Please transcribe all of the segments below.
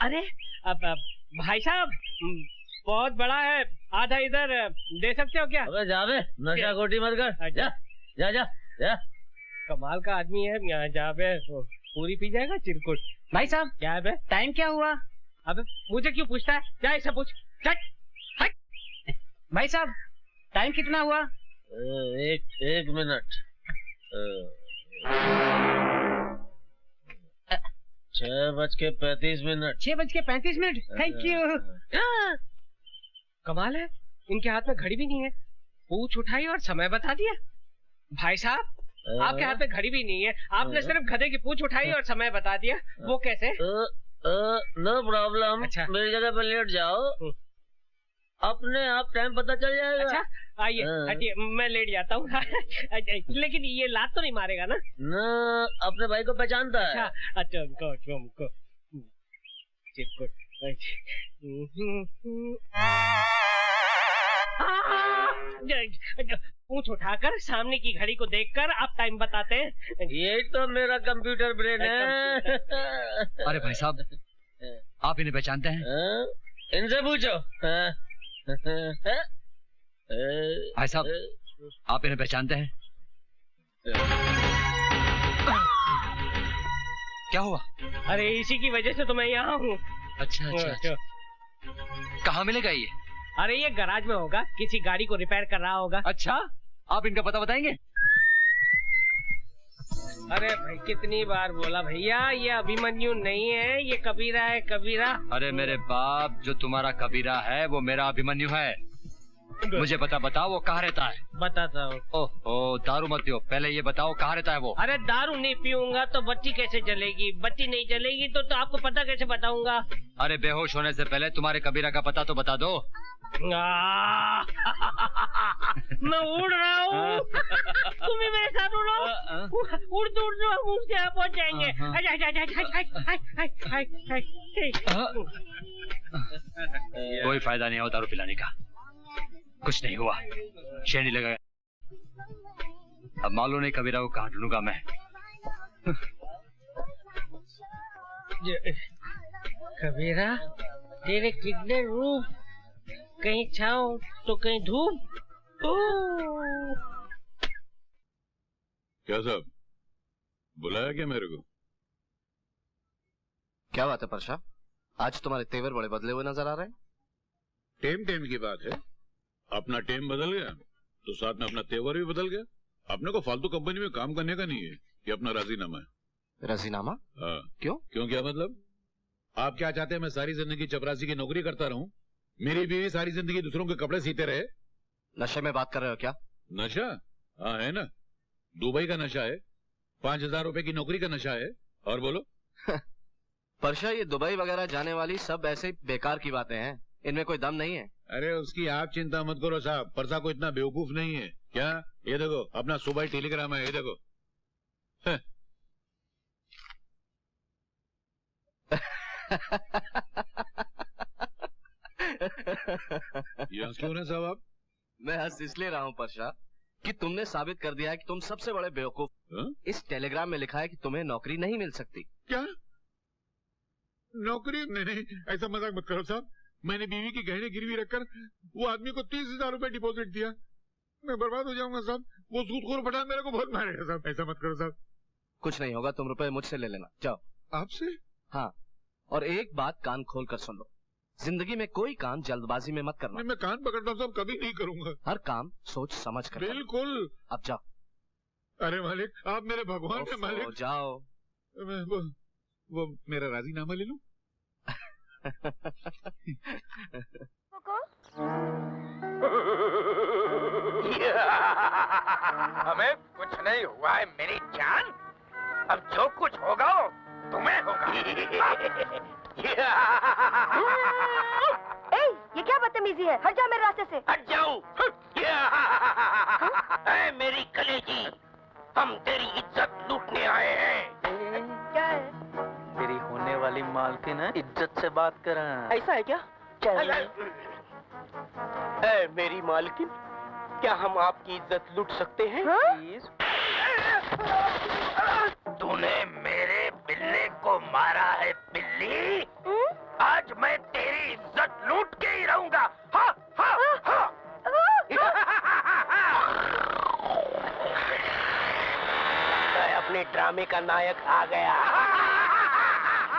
अरे भाई साहब बहुत बड़ा है, आधा इधर दे सकते हो क्या? अबे जा बे, नशा खोटी मत कर। जा जा जा जा। कमाल का आदमी है, यहाँ जा बे पूरी पी जाएगा चिरकुट। भाई साहब क्या है बे, टाइम क्या हुआ? अबे मुझे क्यों पूछता है, क्या ऐसा पूछ। भाई साहब टाइम कितना हुआ? एक मिनट। 6:35। 6:35। Thank you. कमाल है, इनके हाथ में घड़ी भी नहीं है, पूछ उठाई और समय बता दिया। भाई साहब आपके हाथ में घड़ी भी नहीं है, आपने सिर्फ गधे की पूछ उठाई और समय बता दिया, वो कैसे? No problem. अच्छा मेरी जगह पर लेट जाओ, अपने आप टाइम पता चल जाएगा। अच्छा आइए हटिए, मैं लेट जाता हूँ। लेकिन ये लात तो नहीं मारेगा ना? ना, अपने भाई को पहचानता है। अच्छा उनको पूछ उठाकर सामने की घड़ी को देखकर आप टाइम बताते हैं। ये तो मेरा कंप्यूटर ब्रेन है। अरे भाई साहब आप इन्हें पहचानते हैं? इनसे पूछो। भाई साहब आप इन्हें पहचानते हैं? क्या हुआ? अरे इसी की वजह से तो मैं यहाँ हूँ। अच्छा। कहाँ मिलेगा ये? अरे ये गैराज में होगा, किसी गाड़ी को रिपेयर कर रहा होगा। अच्छा आप इनका पता बताएंगे? अरे भाई कितनी बार बोला भैया, ये अभिमन्यु नहीं है, ये कबीरा है, कबीरा। अरे मेरे बाप, जो तुम्हारा कबीरा है वो मेरा अभिमन्यु है। मुझे बताओ वो कहाँ रहता है? बताता हूँ। ओह दारू मत पियो, पहले ये बताओ कहाँ रहता है वो? अरे दारू नहीं पीऊंगा तो बत्ती कैसे जलेगी, बत्ती नहीं जलेगी तो आपको पता कैसे बताऊंगा? अरे बेहोश होने से पहले तुम्हारे कबीरा का पता तो बता दो। मैं उड़ रहा हूँ, तुम भी मेरे साथ उड़ो। उड़ते हम उसके यहाँ पहुँच जाएंगे। कोई फायदा नहीं हो दारू पिलाने का, कुछ नहीं हुआ, शेर नहीं लगा। अब मालूम नहीं कबीरा को कहाँ ढूंढूंगा मैं। कबीरा तेरे कितने रूप, कहीं छाँव तो कहीं धूप। क्या साहब बुलाया क्या मेरे को? क्या बात है परशा, आज तुम्हारे तेवर बड़े बदले हुए नजर आ रहे हैं। टेम की बात है, अपना टेम बदल गया तो साथ में अपना तेवर भी बदल गया। अपने को फालतू कंपनी में काम करने का नहीं है, ये अपना राजीनामा है। राजीनामा? हाँ। क्यों क्या मतलब? आप क्या चाहते हैं मैं सारी जिंदगी चपरासी की नौकरी करता रहूं, मेरी बीवी सारी जिंदगी दूसरों के कपड़े सीते रहे? नशे में बात कर रहे हो क्या? नशा? हाँ है ना, दुबई का नशा है, 5,000 रुपए की नौकरी का नशा है। और बोलो। परशा ये दुबई वगैरह जाने वाली सब ऐसे बेकार की बातें हैं, इनमें कोई दम नहीं है। अरे उसकी आप चिंता मत करो साहब, परसा को इतना बेवकूफ नहीं है। क्या ये देखो अपना सुबह टेलीग्राम है, ये देखो। ये हंस क्यों रहे साहब आप? मैं हंस इसलिए रहा हूँ परशा कि तुमने साबित कर दिया है कि तुम सबसे बड़े बेवकूफ। इस टेलीग्राम में लिखा है कि तुम्हें नौकरी नहीं मिल सकती। क्या नौकरी? नहीं, ऐसा मजाक मत करो साहब। मैंने बीवी की गहने गिरवी रखकर वो आदमी को 30,000 रुपए डिपॉजिट दिया, मैं बर्बाद हो जाऊंगा साहब। वो सूदखोर पठान मेरे को बहुत मारेगा साहब, ऐसा मत करो साहब। कुछ नहीं होगा, तुम रुपए मुझसे ले लेना, जाओ। आपसे? हाँ, और एक बात कान खोल कर सुन लो, जिंदगी में कोई काम जल्दबाजी में मत करना। मैं कान पकड़ता हूँ साहब, कभी नहीं करूंगा। हर काम सोच समझ कर। बिल्कुल। अब जाओ। अरे मालिक आप मेरे भगवान है मालिक। जाओ। वो मेरा राजीनामा ले लूं? हमें कुछ नहीं हुआ है मेरी जान, अब जो कुछ होगा वो तुम्हें होगा। ये क्या बदतमीजी है, हट जाओ मेरे रास्ते से। हट जाओ। मेरी कलेजी, हम तेरी इज्जत लूटने आए हैं। क्या है? तेरी होने वाली मालकिन है, इज्जत से बात कर। ऐसा है क्या? मेरी मालकिन, क्या हम आपकी इज्जत लूट सकते हैं? प्लीज। तूने मेरे बिल्ले को मारा है बिल्ली, आज मैं तेरी इज्जत लूट के ही रहूंगा। हाँ हाँ हाँ। मैं अपने ड्रामे का नायक आ गया।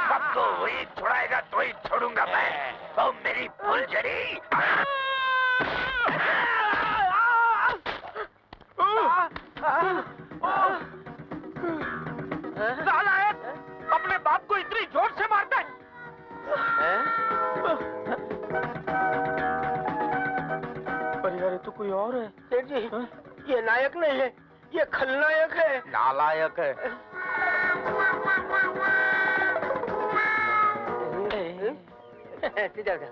सबको वही छुड़ाएगा तो ही छोड़ूंगा मैं। तो मेरी फुलझड़ी। नालायक, अपने बाप को इतनी जोर से मारता है। पर यार ये तो कोई और है। सेठ जी, ये नायक नहीं है, ये खलनायक है। नालायक है। सीधा जा।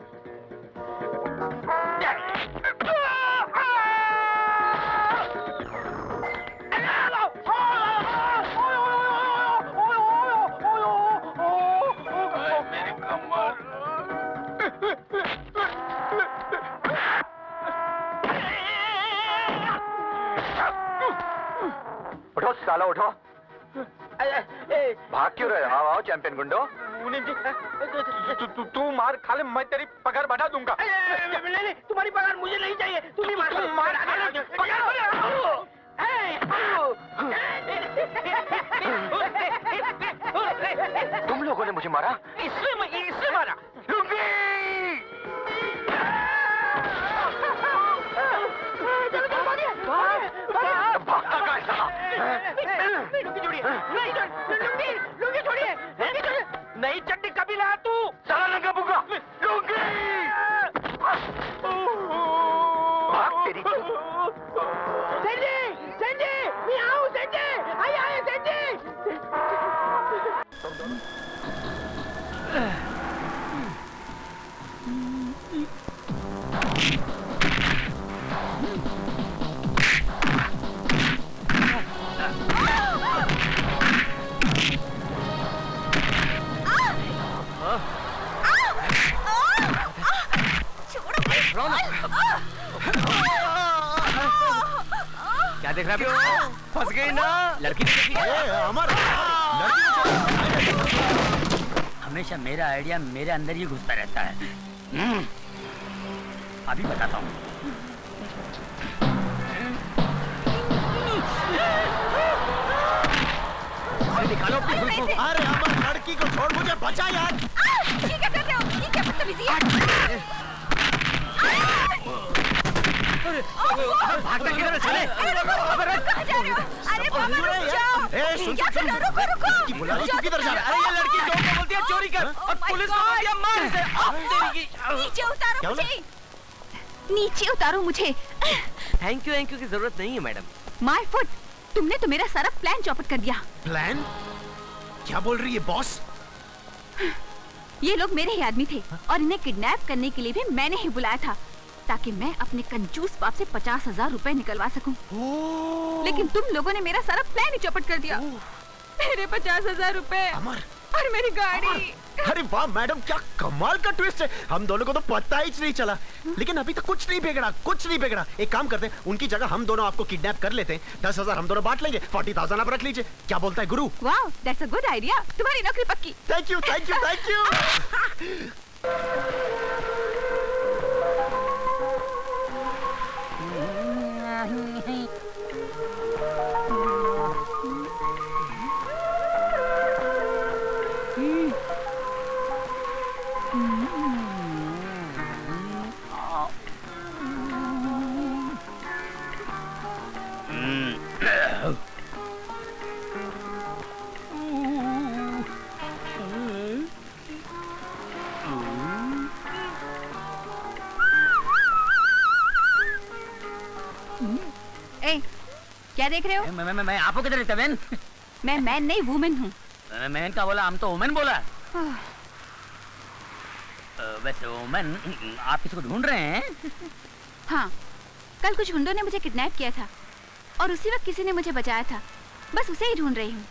उठो साला उठो। भाग क्यों रहे? आओ आओ चैंपियन गुंडो। तू मार खा ले, मैं तेरी पगार बढ़ा दूंगा। नहीं, तुम्हारी पगार मुझे नहीं चाहिए। तुम ही मार। तुम लोगों ने मुझे मारा? इससे मारा। भागता कहाँ है साला? लुंगी छोड़िए। लुंगी छोड़िए। नई चड्डी कभी लाया तू? साला लंगा बुगा। लुंगी। भाग तेरी। सेंजी, मैं आऊँ सेंजी। आइए सेंजी। क्या देख रहा है? फंस गई ना लड़की। अमर, हमेशा मेरा आइडिया मेरे अंदर ही घुसता रहता है। अभी बताता हूँ। निकालो अपनी जुल्फों को। अरे अमर, लड़की को छोड़, मुझे बचा यार। ये क्या कर रहे हो? ये क्या बदतमीजी है? भागता किधर है साले? कहाँ जा रहे हो? अरे बाबा रुक जाओ। क्या कर रहे हो? रुको रुको। बुला लो, तू किधर जा रहा है? अरे ये लड़की जो को बोलती है चोरी कर, और पुलिस को बोलती है मार इसे। नीचे उतारो मुझे। नीचे उतारो मुझे। थैंक यू की जरूरत नहीं है मैडम। माय फुट, तुमने तो मेरा सारा प्लान चौपट कर दिया। प्लान? क्या बोल रही है बॉस? ये लोग मेरे ही आदमी थे और इन्हें किडनैप करने के लिए भी मैंने ही बुलाया था, ताकि मैं अपने कंजूस बाप से 50,000 रुपए निकलवा सकूं। लेकिन तुम लोगों ने मेरा सारा प्लान ही चौपट कर दिया। मेरे 50,000 रुपए और मेरी गाड़ी। अरे वाह मैडम, क्या कमाल का ट्विस्ट है। हम दोनों को तो पता ही नहीं चला। लेकिन अभी तक कुछ नहीं बिगड़ा। एक काम करते हैं, उनकी जगह हम दोनों आपको किडनैप कर लेते हैं। 10,000 हम दोनों बांट लेंगे, 40,000 आप रख लीजिए। क्या बोलता है गुरु? वाह, दैट्स अ गुड आइडिया। तुम्हारी नौकरी पक्की। Thank you. क्या देख रहे हो? मैं आपको किधर रहता मैन? मैं मैन नहीं वुमेन हूँ। मैन का बोला, हम तो वुमेन बोला। वैसे वुमेन, आप किसी को ढूंढ रहे हैं? हाँ, कल कुछ गुंडों ने मुझे किडनैप किया था और उसी वक्त किसी ने मुझे बचाया था। बस उसे ही ढूंढ रही हूँ।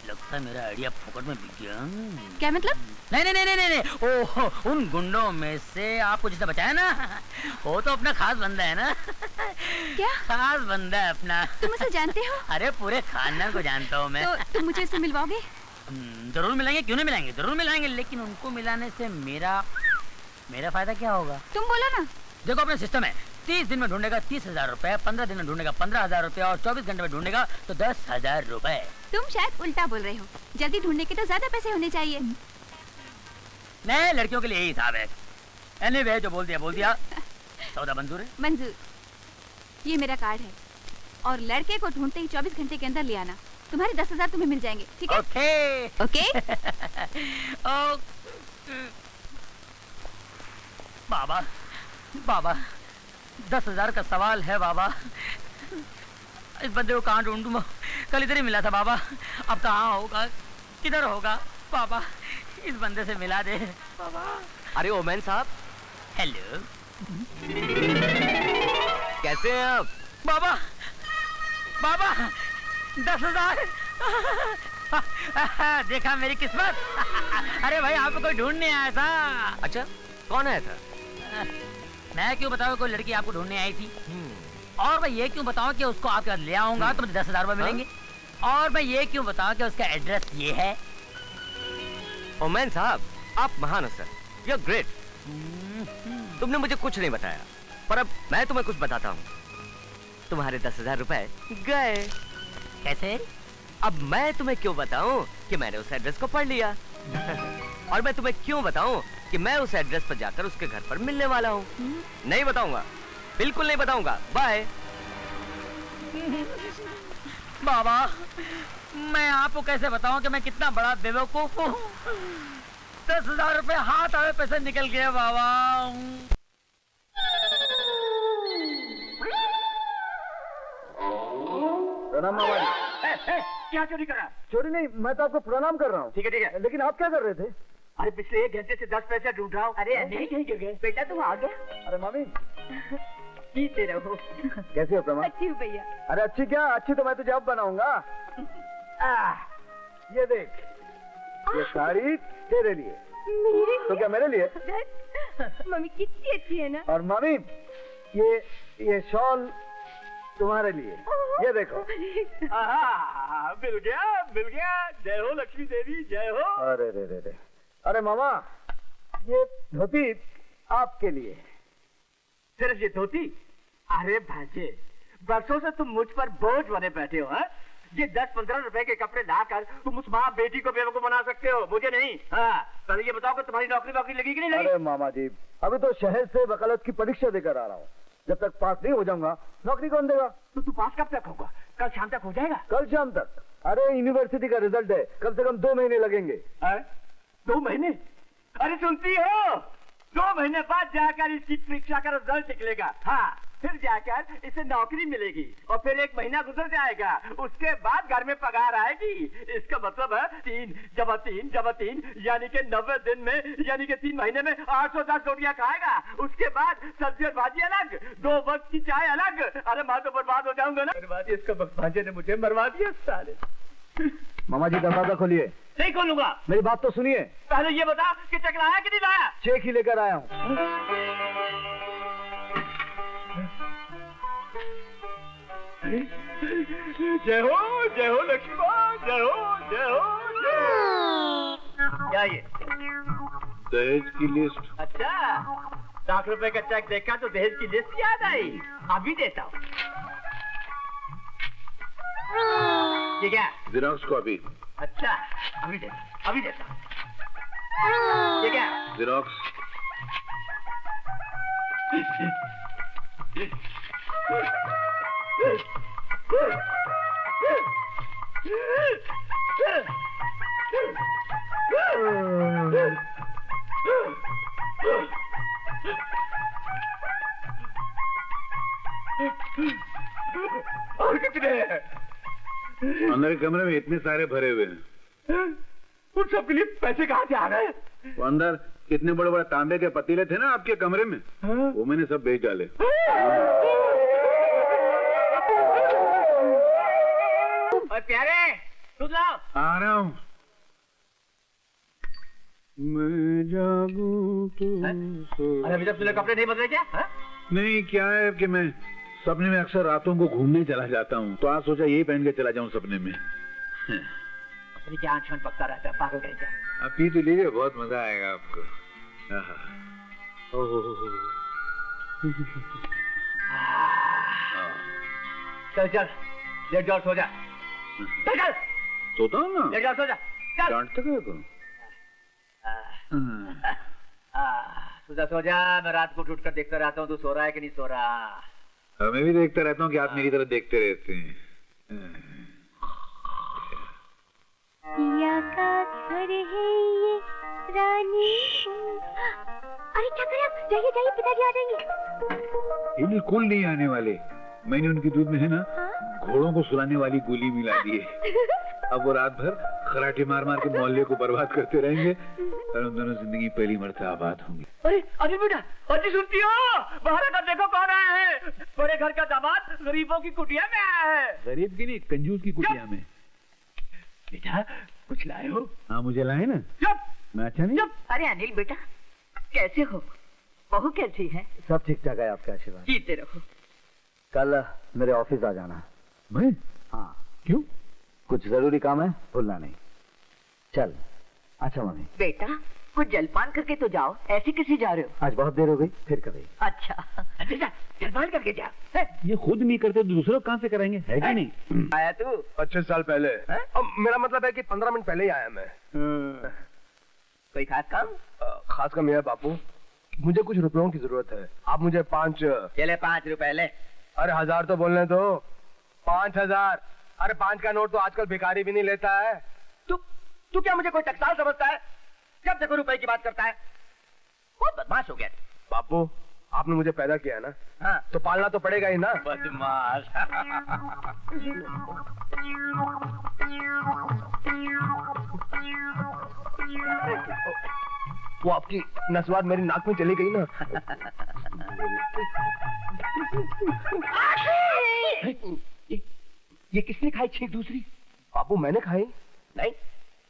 लगता है मेरा आइडिया फोकट में बिक गया। क्या मतलब? नहीं। ओह, उन गुंडों में से आपको जिसने बचाया ना, वो तो अपना खास बंदा है ना। क्या खास बंदा है अपना? तुम उसे जानते हो? अरे पूरे खानदान को जानता हूँ मैं। तो तुम मुझे इससे मिलवाओगे? जरूर मिलेंगे, क्यों नहीं मिलेंगे, जरूर मिलाएंगे। लेकिन उनको मिलाने से मेरा मेरा फायदा क्या होगा? तुम बोलो ना। देखो अपने सिस्टम है, 30 दिन में ढूंढेगा 30,000 रुपए, 15 दिन में ढूंढेगा 15,000 रुपए और 24 घंटे में ढूंढेगा तो 10,000 रुपए। तुम शायद उल्टा बोल रहे हो, जल्दी ढूंढने के तो ज्यादा पैसे होने चाहिए। नहीं, लड़कियों के लिए यही हिसाब है। एनीवे, जो बोल दिया। सौदा मंजूर है? मंजूर। ये मेरा कार्ड है और लड़के को ढूंढते ही 24 घंटे के अंदर ले आना। तुम्हारे 10,000 तुम्हें मिल जाएंगे, ठीक है? ओके। ओके। बाबा 10,000 का सवाल है बाबा। इस बंदे को कहाँ ढूंढूं? कल इधर ही मिला था बाबा, अब कहाँ होगा, किधर होगा बाबा? इस बंदे से मिला दे बाबा। अरे ओमैन साहब, हेलो, कैसे हैं आप? बाबा 10,000। देखा मेरी किस्मत। अरे भाई, आपको कोई ढूंढने आया था। अच्छा, कौन आया था? मैं क्यों बताऊं कोई लड़की आपको ढूंढने आई थी? और मैं ये क्यों बताऊं कि उसको आपके पास ले आऊंगा तो मुझे 10,000 रुपए मिलेंगे? और मैं ये क्यों बताऊं कि उसका एड्रेस ये है? ओमैन साहब, आप महान हो सर, यू आर ग्रेट। तुमने मुझे कुछ नहीं बताया, पर अब मैं तुम्हें कुछ बताता हूँ। तुम्हारे 10,000 रुपए गए। कैसे? अब मैं तुम्हें क्यों बताऊं कि मैंने उस एड्रेस को पढ़ लिया। और मैं तुम्हें क्यों बताऊं कि मैं उस एड्रेस पर जाकर उसके घर पर मिलने वाला हूँ। नहीं बताऊंगा, बिल्कुल नहीं बताऊंगा। बाय। बाबा, मैं आपको कैसे बताऊं कि मैं कितना बड़ा बेवकूफ हूँ? 10,000 रुपए हाथ आए पैसे निकल गए बाबा। प्रणाम मामा जी। क्या चोरी करा? चोरी नहीं, मैं तो आपको प्रणाम कर रहा हूँ। ठीक है। लेकिन आप क्या कर रहे थे? अरे पिछले 1 घंटे से 10 पैसे ढूंढ रहा हूँ। अरे नहीं, कहीं गिर गए। बेटा तुम आ गए? अरे मामी, जीते रहो। कैसे हो प्रमा? अच्छी हूँ भैया। अरे अच्छी क्या, अच्छी तो मैं तुझे अब बनाऊंगा। ये देख, ये साड़ी तेरे लिए। तो क्या मेरे लिए? मम्मी कितनी अच्छी है ना। और मामी, ये शॉल तुम्हारे लिए। ये देखो। मिल गया। जय हो लक्ष्मी देवी, जय हो। अरे रे। अरे मामा, ये धोती आपके लिए। सिर्फ ये धोती? अरे भांजे, बरसों से तुम मुझ पर बोझ बने बैठे हो। ये 10-15 रुपए के कपड़े लाकर तुम उस माँ बेटी को बेवकूफ बना सकते हो, मुझे नहीं। पहले ये बताओ कि तुम्हारी नौकरी लगी कि नहीं लगी? अरे मामा जी, अभी तो शहर से वकालत की परीक्षा देकर आ रहा हूँ। जब तक पास नहीं हो जाऊंगा, नौकरी कौन देगा? तो तू पास कब तक होगा? कल शाम तक हो जाएगा? कल शाम तक? अरे यूनिवर्सिटी का रिजल्ट है, कम से कम 2 महीने लगेंगे। 2 महीने? अरे सुनती हो, 2 महीने बाद जाकर इसकी परीक्षा का रिजल्ट निकलेगा। हाँ, फिर जाकर इसे नौकरी मिलेगी और फिर 1 महीना गुजर जाएगा, उसके बाद घर में पगार आएगी। इसका मतलब है 3 जमा 3 यानी कि 90 दिन में, यानी कि 3 महीने में 810 रोटियां खाएगा। उसके बाद सब्जी और भाजी अलग, 2 वक्त की चाय अलग। अरे मैं तो बर्बाद हो जाऊंगा ना। बर्बाद, इसका भांजे ने मुझे मरवा दिया साले। मामा जी, दरवाजा खोलिए। नहीं खोलूंगा। मेरी बात तो सुनिए। पहले ये बता कि चेक लाया कि नहीं लाया? चेक ही लेकर आया हूँ। जय हो लक्ष्मी माँ, जय हो। क्या ये? दहेज की लिस्ट। अच्छा, ₹1,00,000 का चेक देखा तो दहेज की लिस्ट याद आई। अभी देता हूँ। ये क्या? Xerox copy. अच्छा, अभी देता हूँ। ये क्या? जेरॉक्स। और कितने हैं? अंदर के कमरे में इतने सारे भरे हुए हैं। उन सब के लिए पैसे कहाँ से आ गए? वो अंदर इतने बड़े बड़े तांबे के पतीले थे ना आपके कमरे में, वो मैंने सब बेच डाले। और प्यारे, सुन लो। आ रहा हूँ। मैं जागूं तो। अरे अभी तक तुमने कपड़े नहीं बदले क्या? नहीं, क्या है कि मैं सपने में अक्सर रातों को घूमने चला जाता हूँ, तो आज सोचा यही पहन के चला जाऊँ सपने में। क्या आंख पकता रहता है पागल कहीं का। आप पी तो लीजिए, बहुत मजा आएगा आपको। चल चल लेट जाओ सो जा। चल चल सोता हूँ ना, लेट जाओ सो जा। चल डांटते क्या को? तू जा सो जा। मैं रात को उठ कर देखता रहता हूँ तू सो रहा है कि नहीं सो रहा। मैं भी देखता रहता हूँ कि आप मेरी तरह देखते रहते हैं। पिया का घर है ये रानी। अरे क्या करें आप? जाइए जाइए, पिताजी आ जाएंगे। बिल्कुल नहीं आने वाले। मैंने उनके दूध में है ना घोड़ों को सुलाने वाली गोली मिला दी है। अब वो रात भर खराटे मार मार के मोहल्ले को बर्बाद करते रहेंगे और उन दोनों जिंदगी पहली मरतबा आबाद होंगी। अरे अरे बेटा, अरे सुनती हो? बाहर आकर देखो कौन आया है। बड़े घर का दामाद गरीबों की कुटिया में आया है। गरीब की नहीं, कंजूस की कुटिया में। बेटा कुछ लाए हो? हाँ मुझे लाए ना। चुप मैं अच्छा नहीं? चुप। अरे अनिल बेटा, कैसे हो? बहू कैसी है? सब ठीक ठाक है, आपका आशीर्वाद। जीते रहो। कल मेरे ऑफिस आ जाना। मैं? हाँ। क्यों? कुछ जरूरी काम है, भूलना नहीं। चल। अच्छा मम्मी। बेटा कुछ जलपान करके तो जाओ, ऐसे कैसे जा रहे हो? आज बहुत देर हो गई, फिर कभी। अच्छा अच्छा जलपान करके जा। ये खुद नहीं करते तो दूसरों कहाँ से कराएंगे, है कि नहीं? आया तू? 25 साल पहले। अब मेरा मतलब है कि 15 मिनट पहले ही आया मैं। कोई खास काम? खास काम यह है बापू, मुझे कुछ रुपयों की जरूरत है। आप मुझे 5 चले 5 रुपए ले। अरे 1000 तो बोलने दो। 5000। अरे 5 का नोट तो आजकल भिखारी भी नहीं लेता है। तू क्या मुझे कोई टकसाल समझता है? जब देखो रुपए की बात करता है। बहुत बदमाश हो गया। बापू आपने मुझे पैदा किया है ना, हाँ तो पालना तो पड़ेगा ही ना। बदमाश। वो आपकी नस्वाद मेरी नाक में चली गई ना। ये किसने खाई छींक दूसरी? बापू मैंने खाई नहीं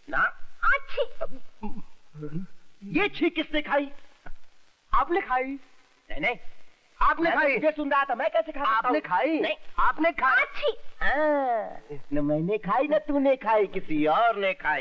ना। अच्छी। ये छींक किसने खाई? आपने खाई। नहीं नहीं, आपने खाई। मुझे सुन रहा था, मैं कैसे खा सकता हूँ? आपने खाई। नहीं, आपने खाई। अच्छी। न मैंने खाई न तूने खाई, किसी और ने खाई।